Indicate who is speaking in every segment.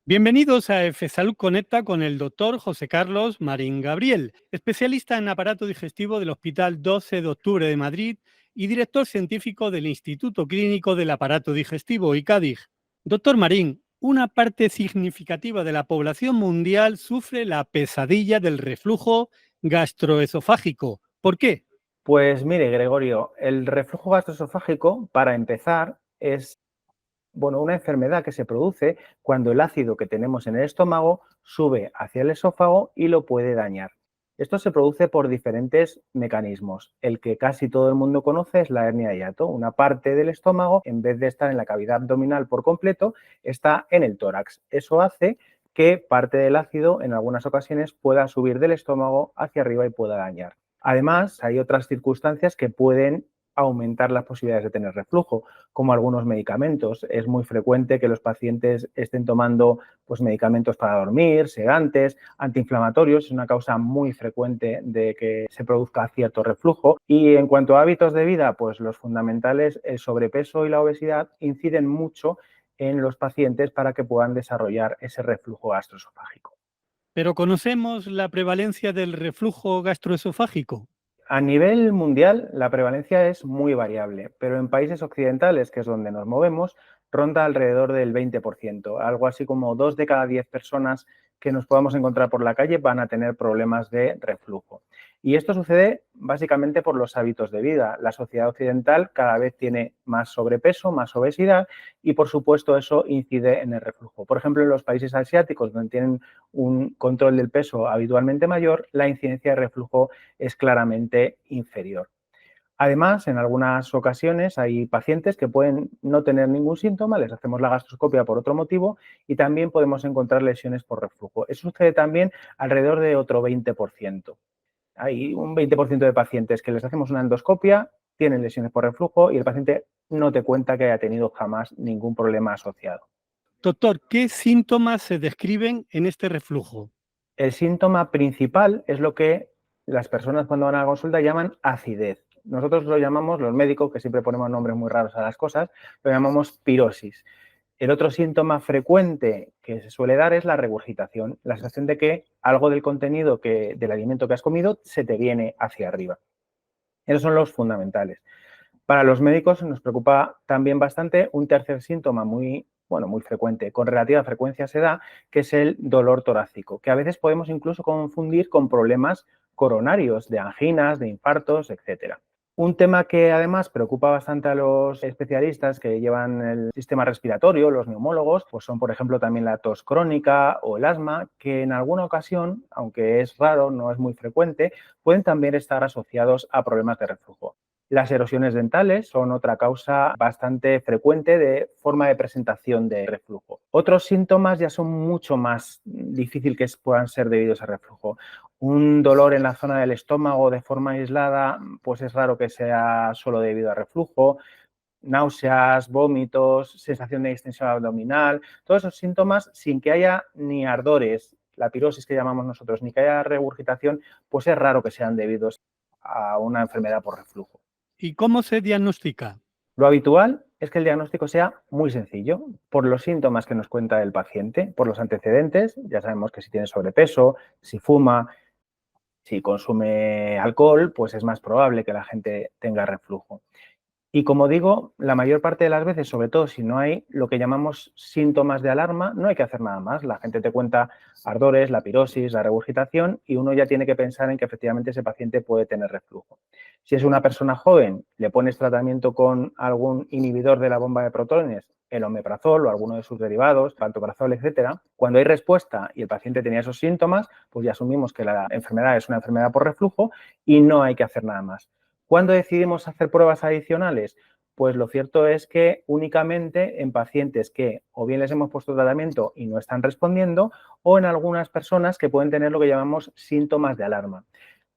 Speaker 1: Bienvenidos a Salud Conecta con el doctor José Carlos Marín Gabriel, especialista en aparato digestivo del Hospital 12 de Octubre de Madrid y director científico del Instituto Clínico del Aparato Digestivo, ICADIG. Doctor Marín, una parte significativa de la población mundial sufre la pesadilla del reflujo gastroesofágico. ¿Por qué?
Speaker 2: Pues mire, Gregorio, el reflujo gastroesofágico, para empezar, es una enfermedad que se produce cuando el ácido que tenemos en el estómago sube hacia el esófago y lo puede dañar. Esto se produce por diferentes mecanismos. El que casi todo el mundo conoce es la hernia de hiato. Una parte del estómago, en vez de estar en la cavidad abdominal por completo, está en el tórax. Eso hace que parte del ácido en algunas ocasiones pueda subir del estómago hacia arriba y pueda dañar. Además, hay otras circunstancias que pueden aumentar las posibilidades de tener reflujo, como algunos medicamentos. Es muy frecuente que los pacientes estén tomando medicamentos para dormir, sedantes, antiinflamatorios. Es una causa muy frecuente de que se produzca cierto reflujo. Y en cuanto a hábitos de vida, pues los fundamentales, el sobrepeso y la obesidad inciden mucho en los pacientes para que puedan desarrollar ese reflujo gastroesofágico.
Speaker 1: ¿Pero conocemos la prevalencia del reflujo gastroesofágico?
Speaker 2: A nivel mundial, la prevalencia es muy variable, pero en países occidentales, que es donde nos movemos, ronda alrededor del 20%. Algo así como 2 de cada 10 personas que nos podamos encontrar por la calle van a tener problemas de reflujo. Y esto sucede básicamente por los hábitos de vida. La sociedad occidental cada vez tiene más sobrepeso, más obesidad y, por supuesto, eso incide en el reflujo. Por ejemplo, en los países asiáticos, donde tienen un control del peso habitualmente mayor, la incidencia de reflujo es claramente inferior. Además, en algunas ocasiones hay pacientes que pueden no tener ningún síntoma, les hacemos la gastroscopia por otro motivo y también podemos encontrar lesiones por reflujo. Eso sucede también alrededor de otro 20%. Hay un 20% de pacientes que les hacemos una endoscopia, tienen lesiones por reflujo y el paciente no te cuenta que haya tenido jamás ningún problema asociado.
Speaker 1: Doctor, ¿qué síntomas se describen en este reflujo?
Speaker 2: El síntoma principal es lo que las personas cuando van a la consulta llaman acidez. Nosotros lo llamamos, los médicos, que siempre ponemos nombres muy raros a las cosas, lo llamamos pirosis. El otro síntoma frecuente que se suele dar es la regurgitación, la sensación de que algo del contenido del alimento que has comido se te viene hacia arriba. Esos son los fundamentales. Para los médicos nos preocupa también bastante un tercer síntoma muy frecuente, con relativa frecuencia se da, que es el dolor torácico, que a veces podemos incluso confundir con problemas coronarios, de anginas, de infartos, etcétera. Un tema que además preocupa bastante a los especialistas que llevan el sistema respiratorio, los neumólogos, pues son, por ejemplo, también la tos crónica o el asma, que en alguna ocasión, aunque es raro, no es muy frecuente, pueden también estar asociados a problemas de reflujo. Las erosiones dentales son otra causa bastante frecuente de forma de presentación de reflujo. Otros síntomas ya son mucho más difícil que puedan ser debidos a reflujo. Un dolor en la zona del estómago de forma aislada, pues es raro que sea solo debido a reflujo. Náuseas, vómitos, sensación de distensión abdominal, todos esos síntomas sin que haya ni ardores, la pirosis que llamamos nosotros, ni que haya regurgitación, pues es raro que sean debidos a una enfermedad por reflujo.
Speaker 1: ¿Y cómo se diagnostica?
Speaker 2: Lo habitual es que el diagnóstico sea muy sencillo, por los síntomas que nos cuenta el paciente, por los antecedentes. Ya sabemos que si tiene sobrepeso, si fuma, si consume alcohol, pues es más probable que la gente tenga reflujo. Y como digo, la mayor parte de las veces, sobre todo si no hay lo que llamamos síntomas de alarma, no hay que hacer nada más. La gente te cuenta ardores, la pirosis, la regurgitación y uno ya tiene que pensar en que efectivamente ese paciente puede tener reflujo. Si es una persona joven, le pones tratamiento con algún inhibidor de la bomba de protones, el omeprazol o alguno de sus derivados, pantoprazol, etcétera. Cuando hay respuesta y el paciente tenía esos síntomas, pues ya asumimos que la enfermedad es una enfermedad por reflujo y no hay que hacer nada más. ¿Cuándo decidimos hacer pruebas adicionales? Pues lo cierto es que únicamente en pacientes que o bien les hemos puesto tratamiento y no están respondiendo o en algunas personas que pueden tener lo que llamamos síntomas de alarma.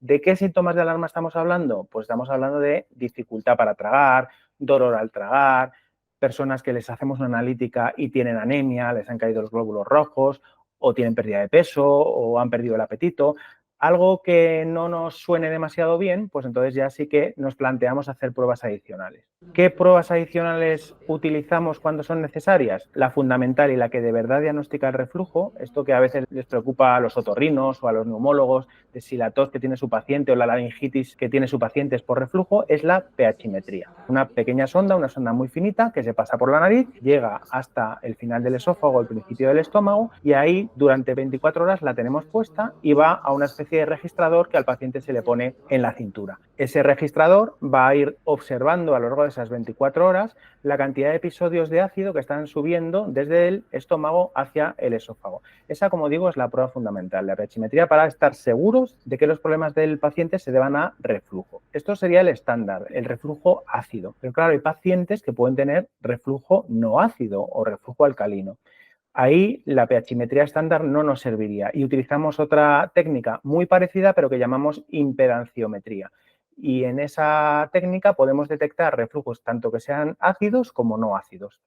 Speaker 2: ¿De qué síntomas de alarma estamos hablando? Pues estamos hablando de dificultad para tragar, dolor al tragar, personas que les hacemos una analítica y tienen anemia, les han caído los glóbulos rojos o tienen pérdida de peso o han perdido el apetito. Algo que no nos suene demasiado bien, pues entonces ya sí que nos planteamos hacer pruebas adicionales. ¿Qué pruebas adicionales utilizamos cuando son necesarias? La fundamental y la que de verdad diagnostica el reflujo, esto que a veces les preocupa a los otorrinos o a los neumólogos, de si la tos que tiene su paciente o la laringitis que tiene su paciente es por reflujo, es la pHimetría. Una pequeña sonda, una sonda muy finita que se pasa por la nariz, llega hasta el final del esófago, el principio del estómago, y ahí durante 24 horas la tenemos puesta y va a una especie de registrador que al paciente se le pone en la cintura. Ese registrador va a ir observando a lo largo de esas 24 horas la cantidad de episodios de ácido que están subiendo desde el estómago hacia el esófago. Esa, como digo, es la prueba fundamental, la pHimetría, para estar seguros de que los problemas del paciente se deban a reflujo. Esto sería el estándar, el reflujo ácido. Pero claro, hay pacientes que pueden tener reflujo no ácido o reflujo alcalino. Ahí la pHimetría estándar no nos serviría y utilizamos otra técnica muy parecida, pero que llamamos impedanciometría. Y en esa técnica podemos detectar reflujos tanto que sean ácidos como no ácidos.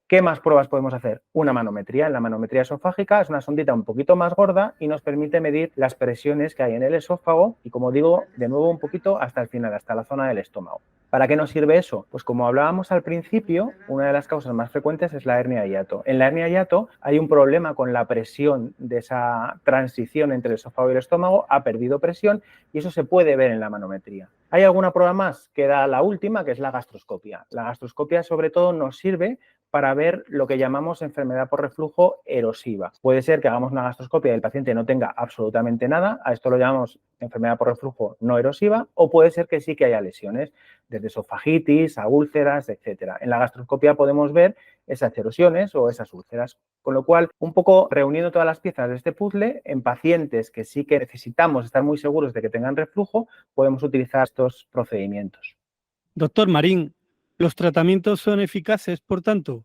Speaker 2: ¿Qué más pruebas podemos hacer? Una manometría. En la manometría esofágica es una sondita un poquito más gorda y nos permite medir las presiones que hay en el esófago y, como digo, de nuevo un poquito hasta el final, hasta la zona del estómago. ¿Para qué nos sirve eso? Pues como hablábamos al principio, una de las causas más frecuentes es la hernia de hiato. En la hernia de hiato hay un problema con la presión de esa transición entre el esófago y el estómago, ha perdido presión y eso se puede ver en la manometría. ¿Hay alguna prueba más? Queda la última, que es la gastroscopia. La gastroscopia sobre todo nos sirve para ver lo que llamamos enfermedad por reflujo erosiva. Puede ser que hagamos una gastroscopia y el paciente no tenga absolutamente nada, a esto lo llamamos enfermedad por reflujo no erosiva, o puede ser que sí que haya lesiones, desde esofagitis a úlceras, etcétera. En la gastroscopia podemos ver esas erosiones o esas úlceras. Con lo cual, un poco reuniendo todas las piezas de este puzzle, en pacientes que sí que necesitamos estar muy seguros de que tengan reflujo, podemos utilizar estos procedimientos.
Speaker 1: Doctor Marín, ¿los tratamientos son eficaces, por tanto?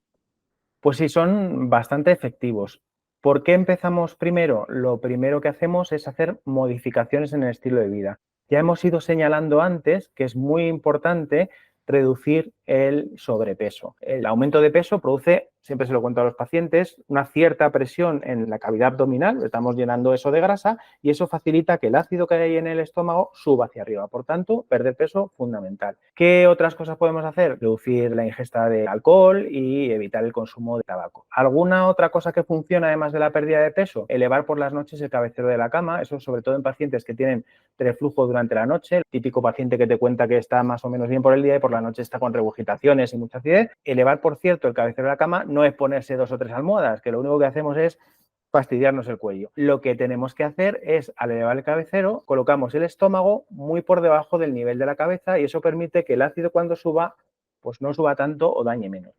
Speaker 2: Pues sí, son bastante efectivos. ¿Por qué empezamos primero? Lo primero que hacemos es hacer modificaciones en el estilo de vida. Ya hemos ido señalando antes que es muy importante reducir el sobrepeso. El aumento de peso produce, siempre se lo cuento a los pacientes, una cierta presión en la cavidad abdominal, estamos llenando eso de grasa y eso facilita que el ácido que hay en el estómago suba hacia arriba. Por tanto, perder peso fundamental. ¿Qué otras cosas podemos hacer? Reducir la ingesta de alcohol y evitar el consumo de tabaco. ¿Alguna otra cosa que funciona además de la pérdida de peso? Elevar por las noches el cabecero de la cama, eso sobre todo en pacientes que tienen reflujo durante la noche, el típico paciente que te cuenta que está más o menos bien por el día y por la noche está con regurgitaciones y mucha acidez. Elevar, por cierto, el cabecero de la cama no es ponerse 2 o 3 almohadas, que lo único que hacemos es fastidiarnos el cuello. Lo que tenemos que hacer es, al elevar el cabecero, colocamos el estómago muy por debajo del nivel de la cabeza y eso permite que el ácido cuando suba, pues no suba tanto o dañe menos.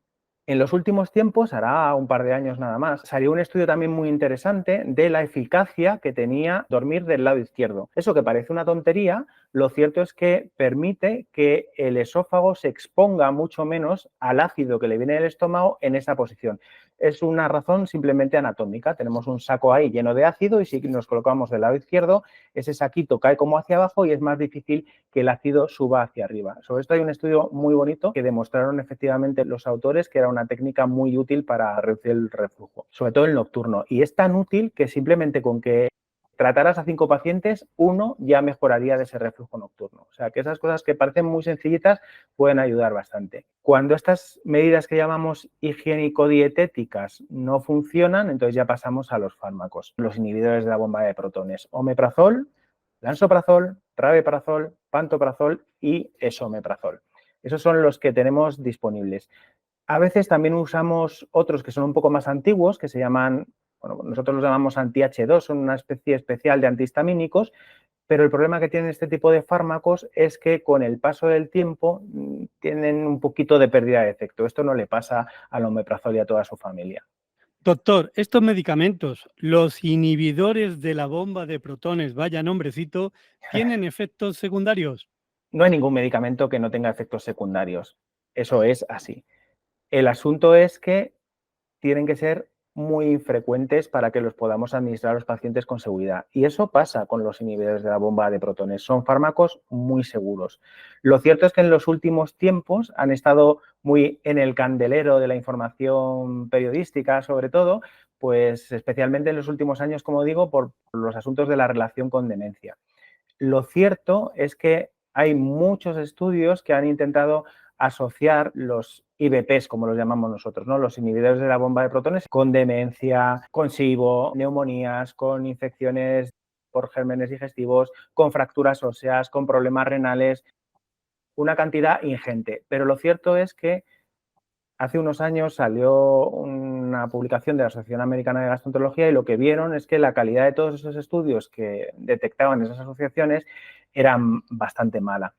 Speaker 2: En los últimos tiempos, hará un par de años nada más, salió un estudio también muy interesante de la eficacia que tenía dormir del lado izquierdo. Eso que parece una tontería, lo cierto es que permite que el esófago se exponga mucho menos al ácido que le viene del estómago en esa posición. Es una razón simplemente anatómica. Tenemos un saco ahí lleno de ácido y si nos colocamos del lado izquierdo, ese saquito cae como hacia abajo y es más difícil que el ácido suba hacia arriba. Sobre esto hay un estudio muy bonito que demostraron efectivamente los autores que era una técnica muy útil para reducir el reflujo, sobre todo el nocturno. Y es tan útil que simplemente con que trataras a 5 pacientes, uno ya mejoraría de ese reflujo nocturno. O sea, que esas cosas que parecen muy sencillitas pueden ayudar bastante. Cuando estas medidas que llamamos higiénico-dietéticas no funcionan, entonces ya pasamos a los fármacos, los inhibidores de la bomba de protones, omeprazol, lansoprazol, rabeprazol, pantoprazol y esomeprazol. Esos son los que tenemos disponibles. A veces también usamos otros que son un poco más antiguos, que se llaman, bueno, nosotros los llamamos anti-H2, son una especie especial de antihistamínicos, pero el problema que tienen este tipo de fármacos es que con el paso del tiempo tienen un poquito de pérdida de efecto. Esto no le pasa al omeprazol y a toda su familia.
Speaker 1: Doctor, estos medicamentos, los inhibidores de la bomba de protones, vaya nombrecito, ¿tienen efectos secundarios?
Speaker 2: No hay ningún medicamento que no tenga efectos secundarios. Eso es así. El asunto es que tienen que ser muy infrecuentes para que los podamos administrar a los pacientes con seguridad. Y eso pasa con los inhibidores de la bomba de protones. Son fármacos muy seguros. Lo cierto es que en los últimos tiempos han estado muy en el candelero de la información periodística, sobre todo, pues especialmente en los últimos años, como digo, por los asuntos de la relación con demencia. Lo cierto es que hay muchos estudios que han intentado asociar los IBPs, como los llamamos nosotros, ¿no? Los inhibidores de la bomba de protones, con demencia, con SIBO, neumonías, con infecciones por gérmenes digestivos, con fracturas óseas, con problemas renales, una cantidad ingente. Pero lo cierto es que hace unos años salió una publicación de la Asociación Americana de Gastroenterología y lo que vieron es que la calidad de todos esos estudios que detectaban esas asociaciones eran bastante mala.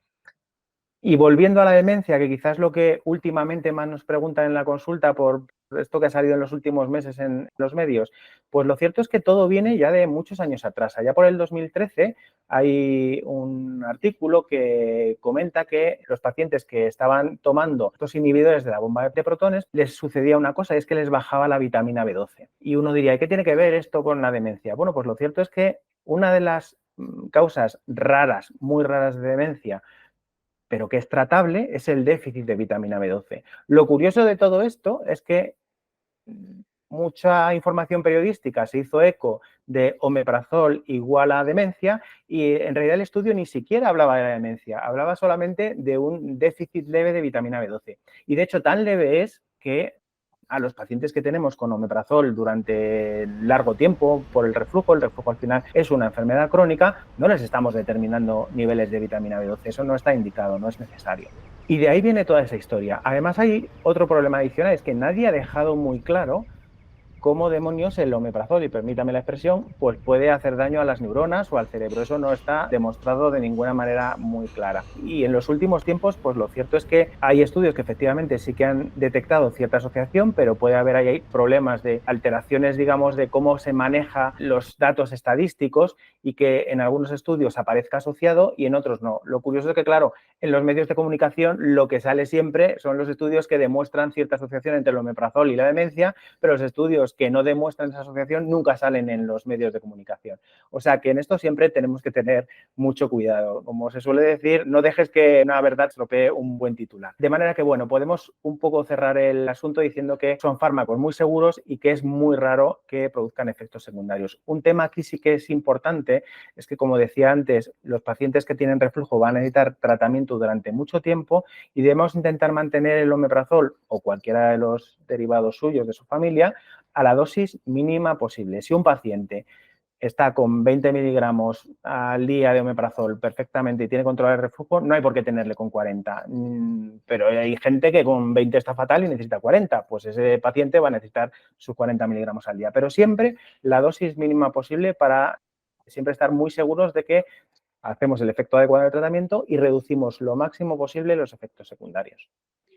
Speaker 2: Y volviendo a la demencia, que quizás lo que últimamente más nos preguntan en la consulta por esto que ha salido en los últimos meses en los medios, pues lo cierto es que todo viene ya de muchos años atrás. Allá por el 2013 hay un artículo que comenta que los pacientes que estaban tomando estos inhibidores de la bomba de protones les sucedía una cosa, y es que les bajaba la vitamina B12. Y uno diría, ¿y qué tiene que ver esto con la demencia? Bueno, pues lo cierto es que una de las causas raras, muy raras de demencia, pero que es tratable, es el déficit de vitamina B12. Lo curioso de todo esto es que mucha información periodística se hizo eco de omeprazol igual a demencia y en realidad el estudio ni siquiera hablaba de la demencia, hablaba solamente de un déficit leve de vitamina B12. Y de hecho tan leve es que a los pacientes que tenemos con omeprazol durante largo tiempo por el reflujo al final es una enfermedad crónica, no les estamos determinando niveles de vitamina B12, eso no está indicado, no es necesario. Y de ahí viene toda esa historia. Además hay otro problema adicional, es que nadie ha dejado muy claro cómo demonios el omeprazol, y permítame la expresión, pues puede hacer daño a las neuronas o al cerebro. Eso no está demostrado de ninguna manera muy clara. Y en los últimos tiempos, pues lo cierto es que hay estudios que efectivamente sí que han detectado cierta asociación, pero puede haber ahí problemas de alteraciones, digamos, de cómo se maneja los datos estadísticos y que en algunos estudios aparezca asociado y en otros no. Lo curioso es que, claro, en los medios de comunicación lo que sale siempre son los estudios que demuestran cierta asociación entre el omeprazol y la demencia, pero los estudios que no demuestran esa asociación nunca salen en los medios de comunicación. O sea que en esto siempre tenemos que tener mucho cuidado. Como se suele decir, no dejes que una verdad estropee un buen titular. De manera que, bueno, podemos un poco cerrar el asunto diciendo que son fármacos muy seguros y que es muy raro que produzcan efectos secundarios. Un tema aquí sí que es importante es que, como decía antes, los pacientes que tienen reflujo van a necesitar tratamiento durante mucho tiempo y debemos intentar mantener el omeprazol o cualquiera de los derivados suyos de su familia a la dosis mínima posible. Si un paciente está con 20 miligramos al día de omeprazol perfectamente y tiene control del reflujo, no hay por qué tenerle con 40. Pero hay gente que con 20 está fatal y necesita 40. Pues ese paciente va a necesitar sus 40 miligramos al día. Pero siempre la dosis mínima posible para siempre estar muy seguros de que hacemos el efecto adecuado del tratamiento y reducimos lo máximo posible los efectos secundarios.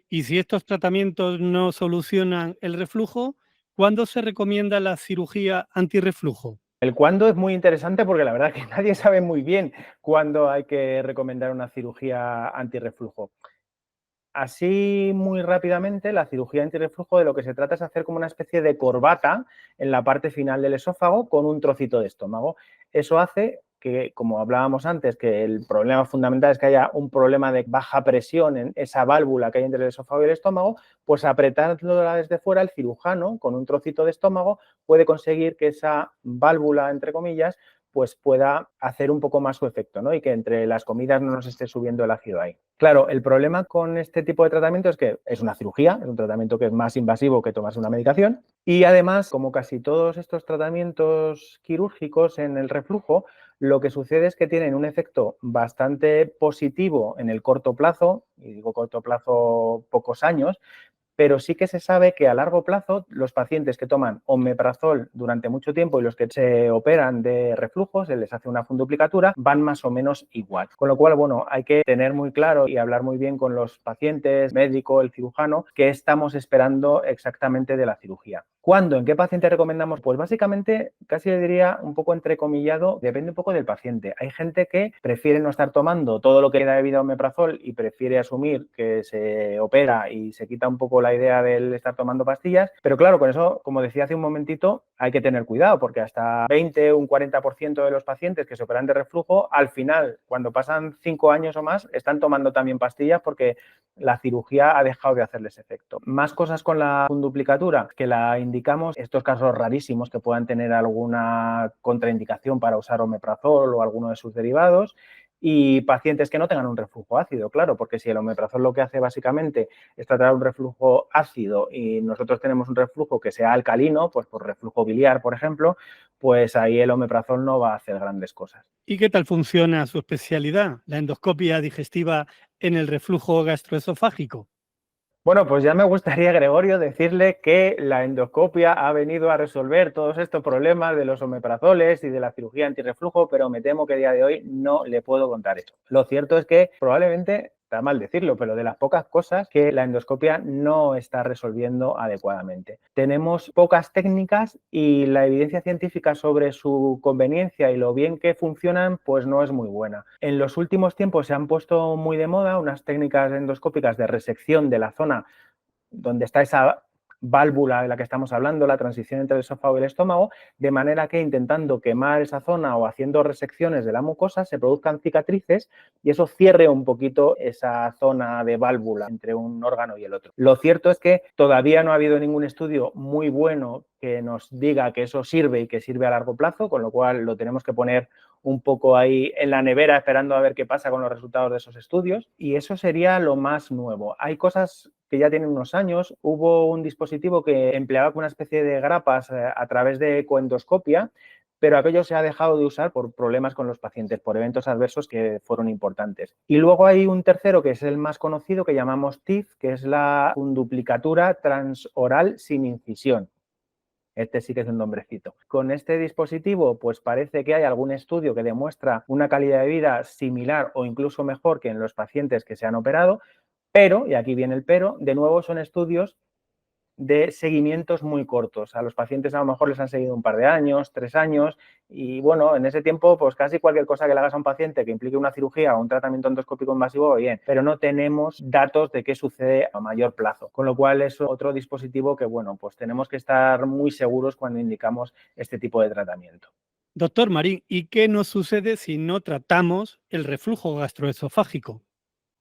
Speaker 1: Y si estos tratamientos no solucionan el reflujo, ¿cuándo se recomienda la cirugía antirreflujo?
Speaker 2: El cuándo es muy interesante porque la verdad es que nadie sabe muy bien cuándo hay que recomendar una cirugía antirreflujo. Así, muy rápidamente, la cirugía antirreflujo de lo que se trata es hacer como una especie de corbata en la parte final del esófago con un trocito de estómago. Eso hace que, como hablábamos antes, que el problema fundamental es que haya un problema de baja presión en esa válvula que hay entre el esófago y el estómago, pues apretándola desde fuera, el cirujano, con un trocito de estómago, puede conseguir que esa válvula, entre comillas, pues pueda hacer un poco más su efecto, ¿no? Y que entre las comidas no nos esté subiendo el ácido ahí. Claro, el problema con este tipo de tratamiento es que es una cirugía, es un tratamiento que es más invasivo que tomarse una medicación y además, como casi todos estos tratamientos quirúrgicos en el reflujo, lo que sucede es que tienen un efecto bastante positivo en el corto plazo, y digo corto plazo pocos años, pero sí que se sabe que a largo plazo los pacientes que toman omeprazol durante mucho tiempo y los que se operan de reflujo, se les hace una funduplicatura, van más o menos igual. Con lo cual, bueno, hay que tener muy claro y hablar muy bien con los pacientes, médico, el cirujano, qué estamos esperando exactamente de la cirugía. ¿Cuándo? ¿En qué paciente recomendamos? Pues básicamente, casi le diría un poco entrecomillado, depende un poco del paciente. Hay gente que prefiere no estar tomando todo lo que da de vida omeprazol y prefiere asumir que se opera y se quita un poco la idea del estar tomando pastillas, pero claro, con eso, como decía hace un momentito, hay que tener cuidado porque hasta 20, un 40% de los pacientes que se operan de reflujo, al final, cuando pasan 5 años o más, están tomando también pastillas porque la cirugía ha dejado de hacerles efecto. Más cosas con la funduplicatura, que la indicamos estos casos rarísimos que puedan tener alguna contraindicación para usar omeprazol o alguno de sus derivados, y pacientes que no tengan un reflujo ácido, claro, porque si el omeprazol lo que hace básicamente es tratar un reflujo ácido y nosotros tenemos un reflujo que sea alcalino, pues por reflujo biliar, por ejemplo, pues ahí el omeprazol no va a hacer grandes cosas.
Speaker 1: ¿Y qué tal funciona su especialidad, la endoscopia digestiva en el reflujo gastroesofágico?
Speaker 2: Bueno, pues ya me gustaría, Gregorio, decirle que la endoscopia ha venido a resolver todos estos problemas de los omeprazoles y de la cirugía antirreflujo, pero me temo que a día de hoy no le puedo contar eso. Lo cierto es que probablemente, está mal decirlo, pero de las pocas cosas que la endoscopia no está resolviendo adecuadamente. Tenemos pocas técnicas y la evidencia científica sobre su conveniencia y lo bien que funcionan, pues no es muy buena. En los últimos tiempos se han puesto muy de moda unas técnicas endoscópicas de resección de la zona donde está esa válvula de la que estamos hablando, la transición entre el esófago y el estómago, de manera que intentando quemar esa zona o haciendo resecciones de la mucosa se produzcan cicatrices y eso cierre un poquito esa zona de válvula entre un órgano y el otro. Lo cierto es que todavía no ha habido ningún estudio muy bueno que nos diga que eso sirve y que sirve a largo plazo, con lo cual lo tenemos que poner un poco ahí en la nevera esperando a ver qué pasa con los resultados de esos estudios, y eso sería lo más nuevo. Hay cosas que ya tienen unos años. Hubo un dispositivo que empleaba una especie de grapas a través de ecoendoscopia, pero aquello se ha dejado de usar por problemas con los pacientes, por eventos adversos que fueron importantes. Y luego hay un tercero que es el más conocido que llamamos TIF, que es la funduplicatura transoral sin incisión. Este sí que es un nombrecito. Con este dispositivo, pues parece que hay algún estudio que demuestra una calidad de vida similar o incluso mejor que en los pacientes que se han operado, pero, y aquí viene el pero, de nuevo son estudios de seguimientos muy cortos. A los pacientes a lo mejor les han seguido un par de años, 3 años, y bueno, en ese tiempo, pues casi cualquier cosa que le hagas a un paciente que implique una cirugía o un tratamiento endoscópico invasivo, bien, pero no tenemos datos de qué sucede a mayor plazo, con lo cual es otro dispositivo que, bueno, pues tenemos que estar muy seguros cuando indicamos este tipo de tratamiento.
Speaker 1: Doctor Marín, ¿y qué nos sucede si no tratamos el reflujo gastroesofágico?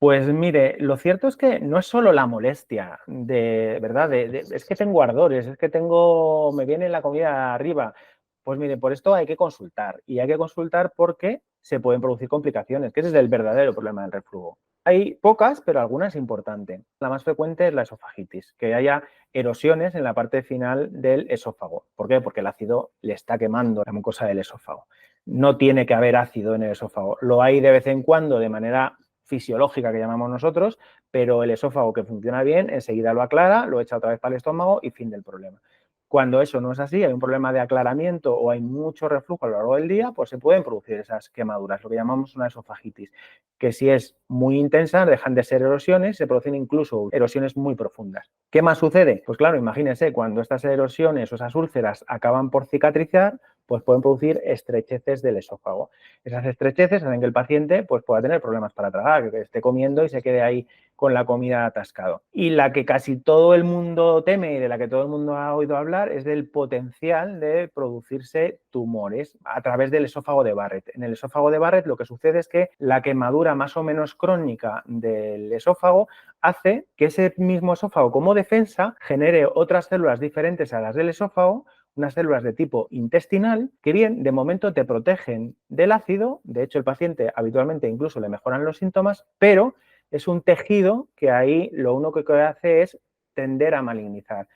Speaker 2: Pues mire, lo cierto es que no es solo la molestia de, ¿verdad? Es que tengo ardores, es que tengo, me viene la comida arriba. Pues mire, por esto hay que consultar y hay que consultar porque se pueden producir complicaciones, que ese es el verdadero problema del reflujo. Hay pocas, pero algunas importantes. La más frecuente es la esofagitis, que haya erosiones en la parte final del esófago. ¿Por qué? Porque el ácido le está quemando la mucosa del esófago. No tiene que haber ácido en el esófago. Lo hay de vez en cuando de manera fisiológica que llamamos nosotros, pero el esófago que funciona bien enseguida lo aclara, lo echa otra vez para el estómago y fin del problema. Cuando eso no es así, hay un problema de aclaramiento o hay mucho reflujo a lo largo del día, pues se pueden producir esas quemaduras, lo que llamamos una esofagitis, que si es muy intensa dejan de ser erosiones, se producen incluso erosiones muy profundas. ¿Qué más sucede? Pues claro, imagínense, cuando estas erosiones o esas úlceras acaban por cicatrizar, pues pueden producir estrecheces del esófago. Esas estrecheces hacen que el paciente pues, pueda tener problemas para tragar, que esté comiendo y se quede ahí con la comida atascado. Y la que casi todo el mundo teme y de la que todo el mundo ha oído hablar es del potencial de producirse tumores a través del esófago de Barrett. En el esófago de Barrett lo que sucede es que la quemadura más o menos crónica del esófago hace que ese mismo esófago como defensa genere otras células diferentes a las del esófago, unas células de tipo intestinal que bien, de momento te protegen del ácido, de hecho el paciente habitualmente incluso le mejoran los síntomas, pero es un tejido que ahí lo único que hace es tender a malignizar.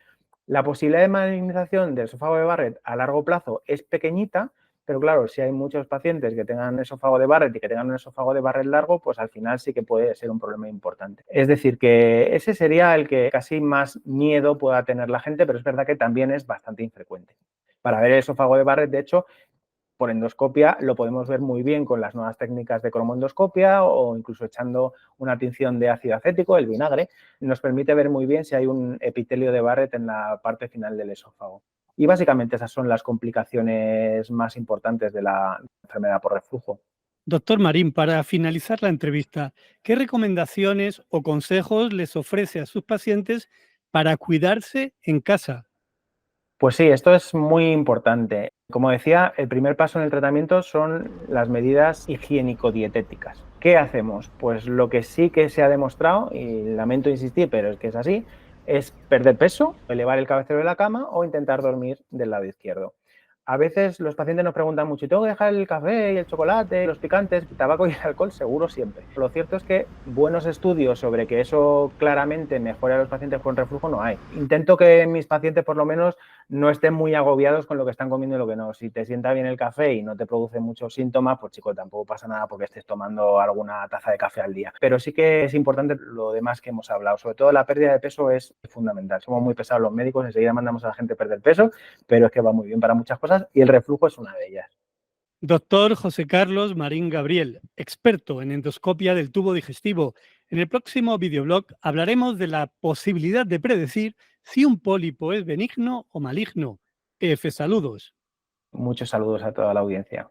Speaker 2: La posibilidad de malignización del esófago de Barrett a largo plazo es pequeñita, pero claro, si hay muchos pacientes que tengan esófago de Barrett y que tengan un esófago de Barrett largo, pues al final sí que puede ser un problema importante. Es decir, que ese sería el que casi más miedo pueda tener la gente, pero es verdad que también es bastante infrecuente. Para ver el esófago de Barrett, de hecho, por endoscopia lo podemos ver muy bien con las nuevas técnicas de cromoendoscopia o incluso echando una tinción de ácido acético, el vinagre, nos permite ver muy bien si hay un epitelio de Barrett en la parte final del esófago. Y básicamente esas son las complicaciones más importantes de la enfermedad por reflujo.
Speaker 1: Doctor Marín, para finalizar la entrevista, ¿qué recomendaciones o consejos les ofrece a sus pacientes para cuidarse en casa?
Speaker 2: Pues sí, esto es muy importante. Como decía, el primer paso en el tratamiento son las medidas higiénico-dietéticas. ¿Qué hacemos? Pues lo que sí que se ha demostrado, y lamento insistir, pero es que es así, es perder peso, elevar el cabecero de la cama o intentar dormir del lado izquierdo. A veces los pacientes nos preguntan mucho, ¿y tengo que dejar el café y el chocolate, los picantes, el tabaco y el alcohol? Seguro siempre. Lo cierto es que buenos estudios sobre que eso claramente mejora a los pacientes con reflujo no hay. Intento que mis pacientes por lo menos no estén muy agobiados con lo que están comiendo y lo que no. Si te sienta bien el café y no te produce muchos síntomas, pues chico, tampoco pasa nada porque estés tomando alguna taza de café al día. Pero sí que es importante lo demás que hemos hablado. Sobre todo la pérdida de peso es fundamental. Somos muy pesados los médicos, enseguida mandamos a la gente a perder peso, pero es que va muy bien para muchas cosas y el reflujo es una de ellas.
Speaker 1: Doctor José Carlos Marín Gabriel, experto en endoscopia del tubo digestivo. En el próximo videoblog hablaremos de la posibilidad de predecir si un pólipo es benigno o maligno. Saludos.
Speaker 2: Muchos saludos a toda la audiencia.